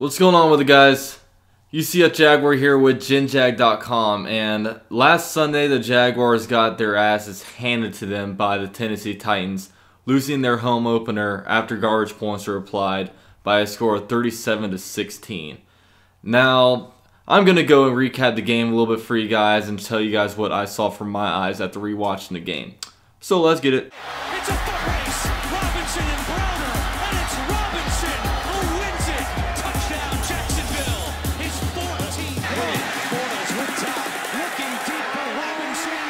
What's going on with it, guys? UCF Jaguar here with GenJag.com, and last Sunday the Jaguars got their asses handed to them by the Tennessee Titans, losing their home opener after garbage points were applied by a score of 37-16. Now, I'm going to go and recap the game a little bit for you guys and tell you guys what I saw from my eyes after rewatching the game. So let's get it. It's a foot race. Robinson and Browner, and it's Robinson who wins it. Touchdown, Jacksonville. His 14th win. Bortles with top, looking deep for Robinson.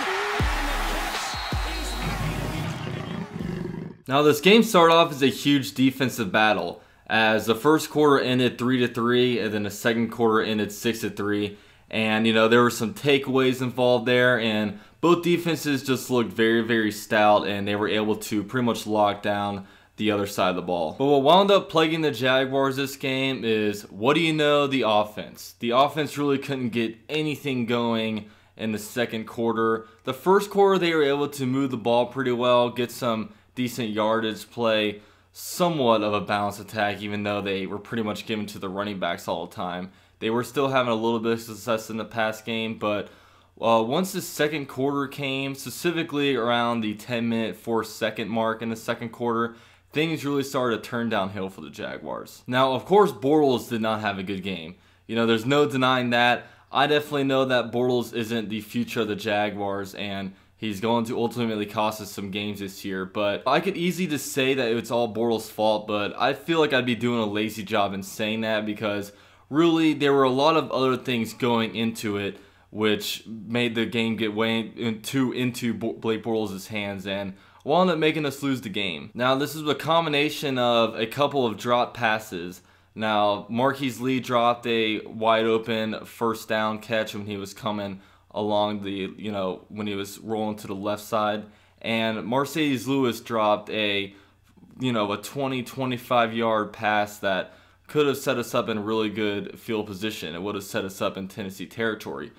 Now this game started off as a huge defensive battle, as the first quarter ended 3-3, and then the second quarter ended 6-3. And there were some takeaways involved there, and both defenses just looked very, very stout, and they were able to pretty much lock down the other side of the ball. But what wound up plaguing the Jaguars this game is, what do you know, the offense. The offense really couldn't get anything going in the second quarter. The first quarter, they were able to move the ball pretty well, get some decent yardage, play somewhat of a balanced attack, even though they were pretty much given to the running backs all the time. They were still having a little bit of success in the pass game, but once the second quarter came, specifically around the 10-minute, 4-second mark in the second quarter, things really started to turn downhill for the Jaguars. Now, of course, Bortles did not have a good game. There's no denying that. I definitely know that Bortles isn't the future of the Jaguars, and he's going to ultimately cost us some games this year. But I could easily just say that it's all Bortles' fault, but I feel like I'd be doing a lazy job in saying that, because really there were a lot of other things going into it which made the game get way into Blake Bortles' hands and wound up making us lose the game. Now, this is a combination of a couple of drop passes. Now, Marquise Lee dropped a wide open first down catch when he was coming along the, when he was rolling to the left side. And Mercedes Lewis dropped a 20-25 yard pass that could have set us up in really good field position. It would have set us up in Tennessee territory.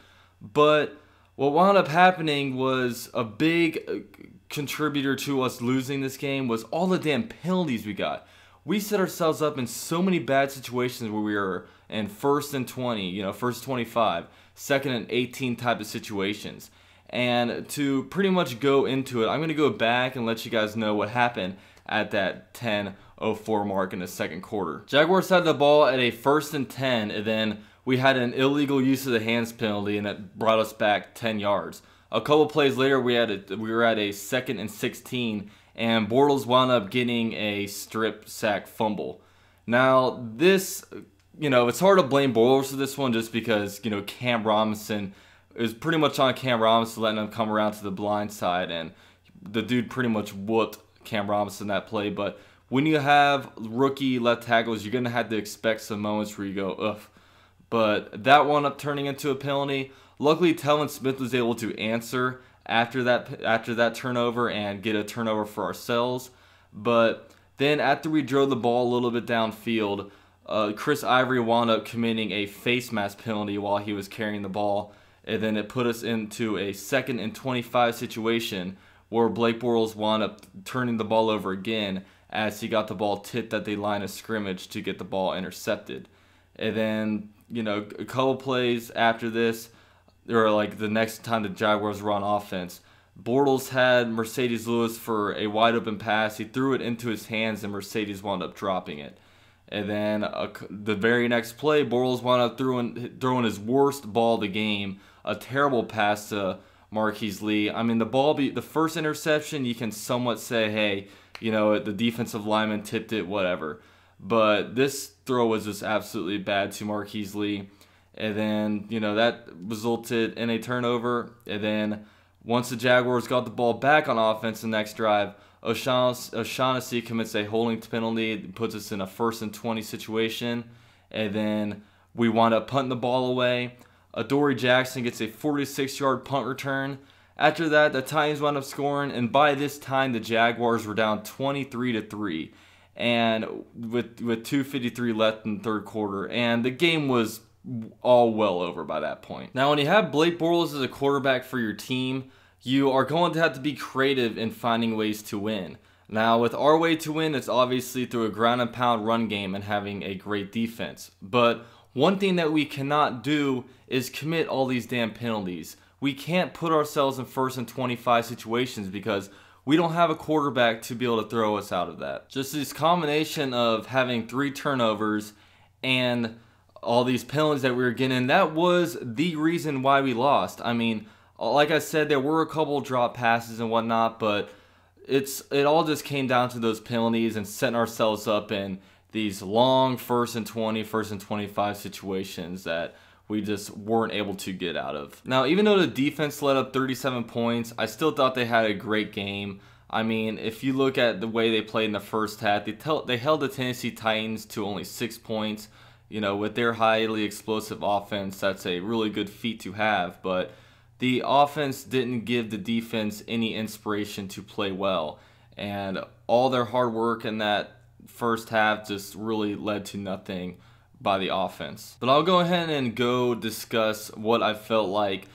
But what wound up happening was a big contributor to us losing this game was all the damn penalties we got. We set ourselves up in so many bad situations where we were in 1st and 20, 1st 25, 2nd and 18 type of situations. And to pretty much go into it, I'm going to go back and let you guys know what happened at that 10:04 mark in the second quarter. Jaguars had the ball at a 1st and 10, and then we had an illegal use of the hands penalty, and that brought us back 10 yards. A couple plays later, we were at a 2nd and 16, and Bortles wound up getting a strip sack fumble. Now, this, it's hard to blame Bortles for this one just because, Cam Robinson, it was pretty much on Cam Robinson letting him come around to the blind side, and the dude pretty much whooped Cam Robinson that play. But when you have rookie left tackles, you're going to have to expect some moments where you go, ugh. But that wound up turning into a penalty. Luckily, Telvin Smith was able to answer after that turnover and get a turnover for ourselves. But then after we drove the ball a little bit downfield, Chris Ivory wound up committing a face mask penalty while he was carrying the ball. And then it put us into a 2nd and 25 situation where Blake Bortles wound up turning the ball over again as he got the ball tipped at the line of scrimmage to get the ball intercepted. And then, a couple plays after this, or like the next time the Jaguars were on offense, Bortles had Mercedes Lewis for a wide open pass. He threw it into his hands, and Mercedes wound up dropping it. And then the very next play, Bortles wound up throwing his worst ball of the game, a terrible pass to Marquise Lee. I mean, the first interception, you can somewhat say, hey, the defensive lineman tipped it, whatever. But this throw was just absolutely bad to Marquise Lee. And then, that resulted in a turnover. And then once the Jaguars got the ball back on offense the next drive, O'Shaughnessy commits a holding penalty. It puts us in a 1st and 20 situation. And then we wound up punting the ball away. Adoree Jackson gets a 46-yard punt return. After that, the Titans wound up scoring. And by this time, the Jaguars were down 23-3. And with 2:53 left in the third quarter, and the game was all well over by that point. Now, when you have Blake Bortles as a quarterback for your team, you are going to have to be creative in finding ways to win. Now, with our way to win, it's obviously through a ground and pound run game and having a great defense. But one thing that we cannot do is commit all these damn penalties. We can't put ourselves in 1st and 25 situations because we don't have a quarterback to be able to throw us out of that. Just this combination of having 3 turnovers and all these penalties that we were getting, that was the reason why we lost. I mean, like I said, there were a couple drop passes and whatnot, but it all just came down to those penalties and setting ourselves up in these long 1st and 20, 1st and 25 situations that we just weren't able to get out of. Now, even though the defense let up 37 points, I still thought they had a great game. I mean, if you look at the way they played in the first half, they held the Tennessee Titans to only 6 points. You know, with their highly explosive offense, that's a really good feat to have. But the offense didn't give the defense any inspiration to play well. And all their hard work in that first half just really led to nothing by the offense. But I'll go ahead and go discuss what I felt like,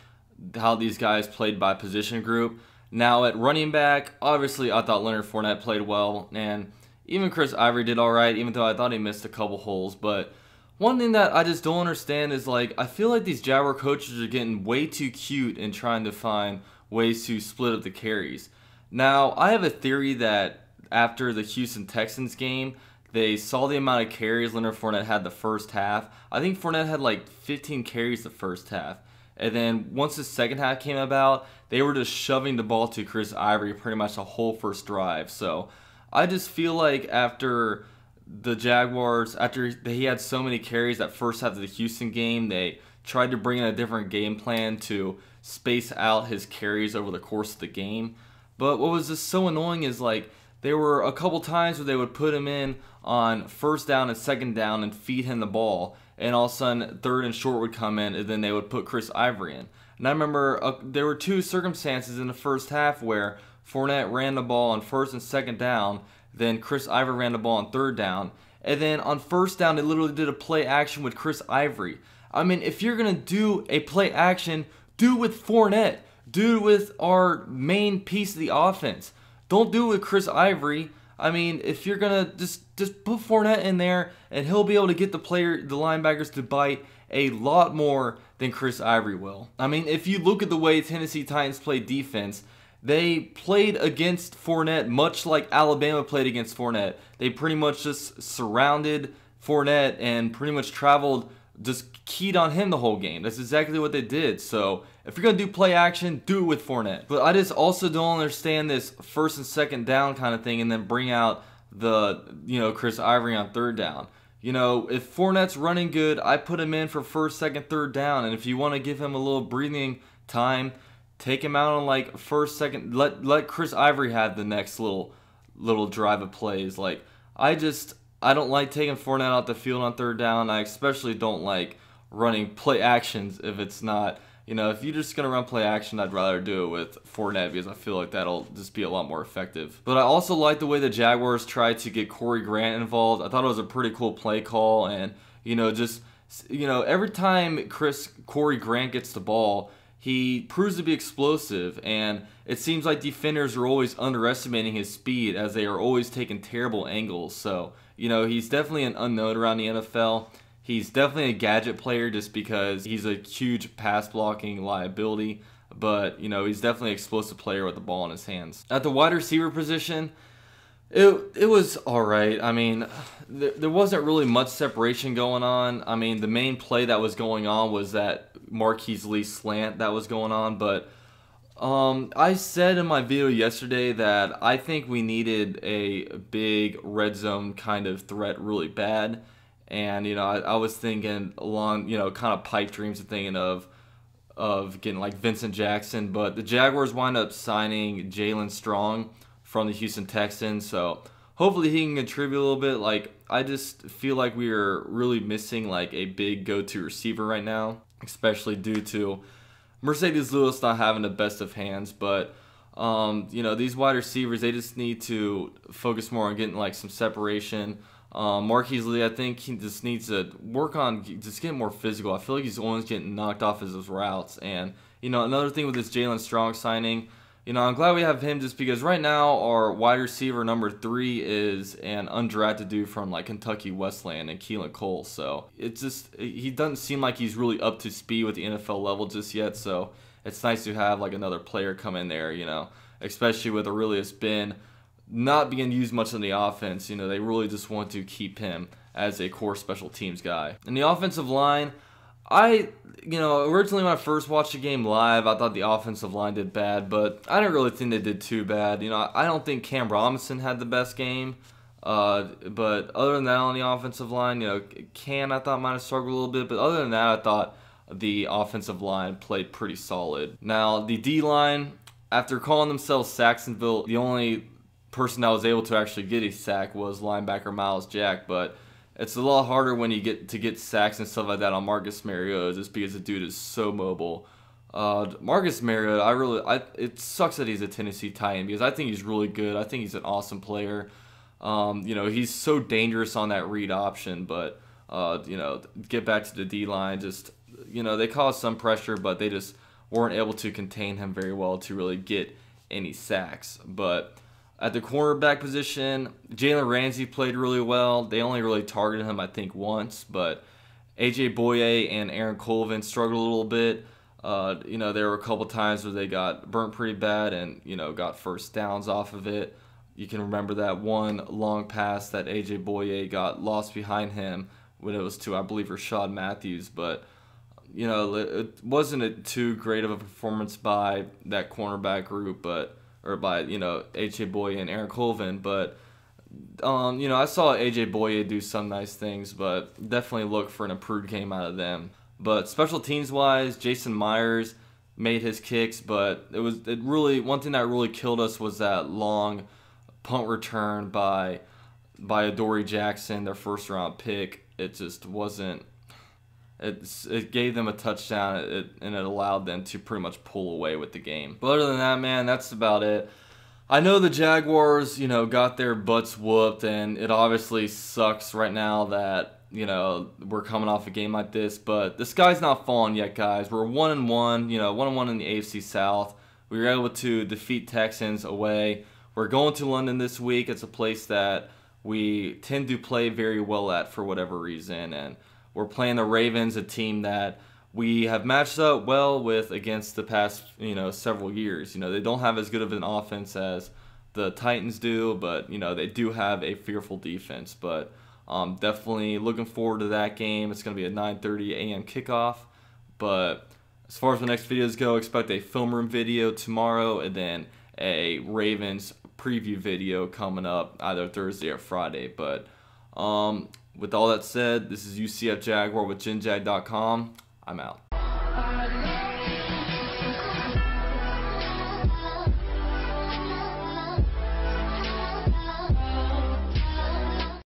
how these guys played by position group. Now at running back, obviously I thought Leonard Fournette played well, and even Chris Ivory did alright, even though I thought he missed a couple holes. But one thing that I just don't understand is, like, I feel like these Jaguar coaches are getting way too cute in trying to find ways to split up the carries. Now, I have a theory that after the Houston Texans game, they saw the amount of carries Leonard Fournette had the first half. I think Fournette had like 15 carries the first half. And then once the second half came about, they were just shoving the ball to Chris Ivory pretty much the whole first drive. So I just feel like after the Jaguars, after he had so many carries that first half of the Houston game, they tried to bring in a different game plan to space out his carries over the course of the game. But what was just so annoying is, like, there were a couple times where they would put him in on 1st down and 2nd down and feed him the ball, and all of a sudden 3rd and short would come in, and then they would put Chris Ivory in. And I remember there were 2 circumstances in the first half where Fournette ran the ball on 1st and 2nd down, then Chris Ivory ran the ball on 3rd down, and then on 1st down they literally did a play action with Chris Ivory. I mean, if you're going to do a play action, do it with Fournette. Do it with our main piece of the offense. Don't do it with Chris Ivory. I mean, if you're going to just put Fournette in there, and he'll be able to get the linebackers to bite a lot more than Chris Ivory will. I mean, if you look at the way Tennessee Titans play defense, they played against Fournette much like Alabama played against Fournette. They pretty much just surrounded Fournette and pretty much traveled, just keyed on him the whole game. That's exactly what they did. So if you're going to do play action, do it with Fournette. But I just also don't understand this 1st and 2nd down kind of thing and then bring out the, Chris Ivory on 3rd down. If Fournette's running good, I put him in for 1st, 2nd, 3rd down. And if you want to give him a little breathing time, take him out on like 1st, 2nd. Let Chris Ivory have the next little drive of plays. Like, I don't like taking Fournette out the field on 3rd down. I especially don't like running play actions if it's not, if you're just going to run play action, I'd rather do it with Fournette because I feel like that'll just be a lot more effective. But I also like the way the Jaguars tried to get Corey Grant involved. I thought it was a pretty cool play call, and, every time Corey Grant gets the ball, he proves to be explosive, and it seems like defenders are always underestimating his speed as they are always taking terrible angles. So, he's definitely an unknown around the NFL. He's definitely a gadget player just because he's a huge pass blocking liability. But, he's definitely an explosive player with the ball in his hands. At the wide receiver position, it was alright. I mean, there wasn't really much separation going on. I mean, the main play that was going on was that Marquise Lee slant that was going on. But I said in my video yesterday that I think we needed a big red zone kind of threat really bad. And, I was thinking along, kind of pipe dreams of thinking of getting like Vincent Jackson. But the Jaguars wind up signing Jalen Strong from the Houston Texans. So hopefully he can contribute a little bit. Like, I just feel like we are really missing like a big go-to receiver right now, especially due to Mercedes Lewis not having the best of hands. But, these wide receivers, they just need to focus more on getting like some separation. Marquise Lee, I think he just needs to work on just getting more physical. I feel like he's always getting knocked off his routes. And, another thing with this Jalen Strong signing, I'm glad we have him just because right now our wide receiver number 3 is an undrafted dude from like Kentucky Westland and Keelan Cole. So it's just, he doesn't seem like he's really up to speed with the NFL level just yet. So it's nice to have like another player come in there, especially with Aurelius Ben not being used much in the offense. They really just want to keep him as a core special teams guy. In the offensive line, originally when I first watched the game live, I thought the offensive line did bad, but I didn't really think they did too bad. I don't think Cam Robinson had the best game, but other than that on the offensive line, Cam I thought might have struggled a little bit, but other than that, I thought the offensive line played pretty solid. Now, the D-line, after calling themselves Saxonville, the only person that was able to actually get a sack was linebacker Miles Jack, but it's a lot harder when you get sacks and stuff like that on Marcus Mariota just because the dude is so mobile. Marcus Mariota, it sucks that he's a Tennessee Titan because I think he's really good. I think he's an awesome player. He's so dangerous on that read option, but get back to the D-line, just they caused some pressure, but they just weren't able to contain him very well to really get any sacks. But at the cornerback position, Jalen Ramsey played really well. They only really targeted him, I think, once. But A.J. Boye and Aaron Colvin struggled a little bit. There were a couple times where they got burnt pretty bad and, got first downs off of it. You can remember that one long pass that A.J. Boye got lost behind him when it was to, I believe, Rashad Matthews. But, it wasn't too great of a performance by that cornerback group, or by, A.J. Boye and Aaron Colvin, but, I saw A.J. Boye do some nice things, but definitely look for an improved game out of them. But special teams-wise, Jason Myers made his kicks, but one thing that really killed us was that long punt return by Adoree Jackson, their first-round pick. It just wasn't. It gave them a touchdown and it allowed them to pretty much pull away with the game. But other than that, man, that's about it. I know the Jaguars, got their butts whooped, and it obviously sucks right now that, we're coming off a game like this. But the sky's not falling yet, guys. We're 1-1, 1-1 in the AFC South. We were able to defeat Texans away. We're going to London this week. It's a place that we tend to play very well at for whatever reason, and we're playing the Ravens, a team that we have matched up well with against the past, several years. They don't have as good of an offense as the Titans do, but, they do have a fearful defense. But definitely looking forward to that game. It's going to be a 9:30 a.m. kickoff. But as far as the next videos go, expect a film room video tomorrow and then a Ravens preview video coming up either Thursday or Friday. But with all that said, this is UCF Jaguar with GenJag.com. I'm out.